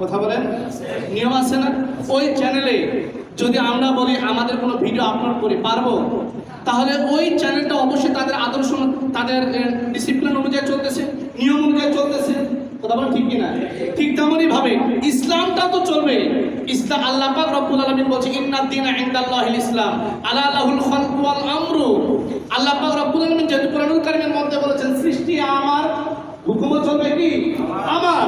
কথা বলেন, নিয়ম আছে না? ওই চ্যানেলে যদি আমরা বলি আমাদের কোনো ভিডিও আপলোড করি পারবো, তাহলে ওই চ্যানেলটা অবশ্যই তাদের আদর্শ, তাদের ডিসিপ্লিন অনুযায়ী চলতেছে, নিয়ম অনুযায়ী চলতেছে। কথা বলেন ঠিক কিনা? ঠিক তেমনই ভাবে ইসলামটা তো চলবে। ইসলাম আল্লাহ পাক রব্বুল আলামিন বলছে ইন্নাদ-দীনা ইনদাল্লাহিল ইসলাম আলা লাহুল খালকু ওয়াল আমরু। আল্লাহ পাক রব্বুল আলামিন যেহেতু কোরআনুল কারীমের মধ্যে বলেছেন সৃষ্টি আমার, হুকুমও চলবে কি আমার,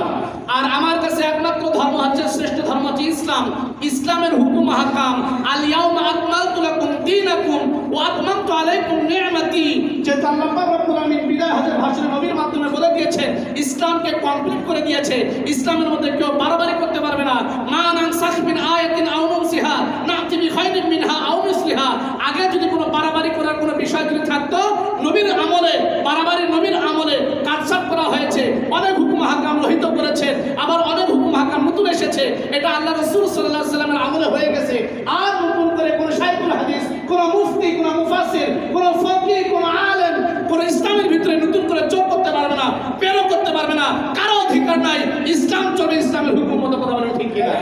আর আমার কাছে একমাত্র ধর্ম হচ্ছে, শ্রেষ্ঠ ধর্ম হচ্ছে ইসলাম। ইসলামের হুকুম আহকাম আল ইয়াউমা আকমালতু লাকুম দীনাকুম ওয়া আতমামতু আলাইকুম নি'মাতি, যেটা আল্লাহ পাক রব্বুল আলামিন বিদায় হজের ভাষণে নবীর মাধ্যমে বলে দিয়েছে, ইসলামকে কমপ্লিট করে দিয়েছে। ইসলামের মধ্যে কেউ বাড়াবাড়ি করতে পারবে না। মা নানসাখ মিন আয়াতিন আও নুনসিহা না'তি বিখাইরিন মিনহা আও মিসলিহা। আগে যদি কোনো বাড়াবাড়ি করার কোনো বিষয় যদি থাকতো, নবীর আমলে বাড়াবাড়ি, নবীর আমলে কাটছাট করা হয়েছে, অনেক হুকুম হাকাম রহিত করেছে, আবার অনেক হুকুম হাকাম নতুন এসেছে। এটা আল্লাহ রাসূল সাল্লাল্লাহু আলাইহি সাল্লামের আমলে হয়ে গেছে। আর নতুন করে কোন শাইখুল হাদিস, কোন মুফতি, কোন মুফাসসির, কোন ফকিহ, কোন আলেম কোন ইসলামের ভিতরে নতুন করে যোগ করতে পারবে না, বেরো করতে পারবে না, কারো অধিকার নাই। ইসলাম চলবে ইসলামের হুকুম মতো। কথা বলেন ঠিক কিনা?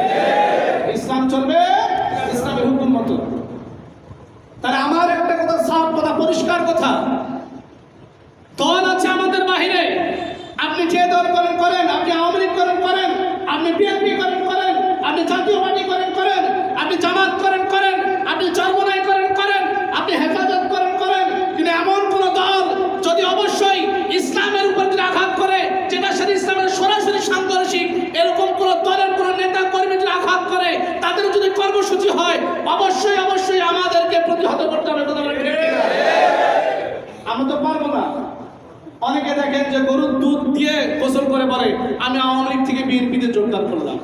ইসলাম চলবে ইসলামের হুকুম মতো। তাহলে আমার একটা কথা, সাফ কথা, পরিষ্কার কথা, দল আছে আমাদের বাহিরে। আপনি যে দল করেন করেন, আপনি আওয়ামী লীগ করেন করেন, আপনি বিএনপি করেন করেন, আপনি জাতীয় পার্টি করেন করেন, আপনি জামাত করেন করেন, আপনি চরমনাই করেন করেন, আপনি হেফাজত করেন করেন, কিন্তু এমন কোন দল যদি অবশ্যই ইসলামের উপর যদি আঘাত করে, যেটা সাথে ইসলামের সরাসরি সাংঘর্ষিক, এরকম কোন দলের কোন নেতা কর্মী যদি আঘাত করে, তাদের যদি কর্মসূচি হয়, অবশ্যই অবশ্যই আমাদেরকে প্রতিহত করতে হবে। কথা বলেন ঠিক কিনা? আমরা তো পারবো না। অনেকে দেখেন যে গরুর দুধ দিয়ে গোসল করে বলে আমি আওয়ামী লীগ থেকে বিএনপিতে যোগদান করলাম।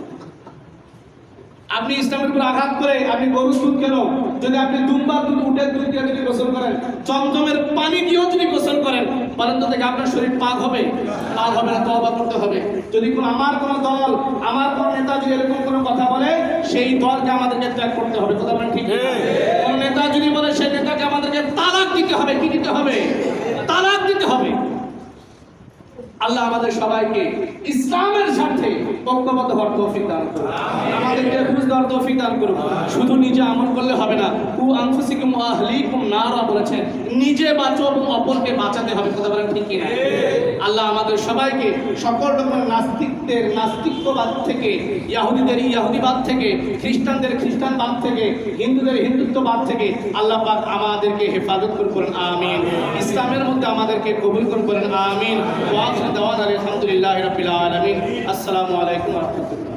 আপনি ইসলামের উপর আঘাত করে আপনি গরুর দুধ কেন, যদি আপনি দুম্বার দুধ, উটের দুধ দিয়ে যদি গোসল করেন, জমজমের পানি দিয়েও যদি গোসল করেন, বলেন তো দেখে আপনার শরীর পাক হবে? পাক হবে না, তওবা করতে হবে। যদি আমার কোনো দল, আমার কোনো নেতা যদি এরকম কোনো কথা বলে, সেই দলকে আমাদেরকে ত্যাগ করতে হবে। কথা বলেন ঠিক? কোন নেতা যদি বলে, সেই নেতাকে আমাদেরকে তালাক দিতে হবে। কি দিতে হবে? তালাক দিতে হবে। আল্লাহ আমাদের সবাইকে ইসলামের স্বার্থে ঐক্যবদ্ধ হওয়ার তৌফিক দান করুন, আমাদেরকে বুঝ দেওয়ার তৌফিক দান করুন। শুধু নিজে আমল করলে হবে না। কু আনফুসিকুম ওয়া আহলিকুম নারা বলেছেন, নিজে বাঁচো এবং অপরকে বাঁচাতে হবে। কথা বলেন ঠিক কি না? আল্লাহ আমাদের সবাইকে সকল রকমের নাস্তিকবাদ থেকে, ইহুদিদের ইহুদিবাদ থেকে, খ্রিস্টানদের খ্রিস্টানবাদ থেকে, হিন্দুদের হিন্দুত্ববাদ থেকে আল্লাহ পাক আমাদেরকে হেফাজত করুন। আমিন। ইসলামের মধ্যে আমাদেরকে কবুল করুন। আমিন। ওয়া আখিরু দাওয়ানা আলহামদুলিল্লাহি রাব্বিল আলামিন। আসসালামু আলাইকুম ওয়া রাহমাতুল্লাহ।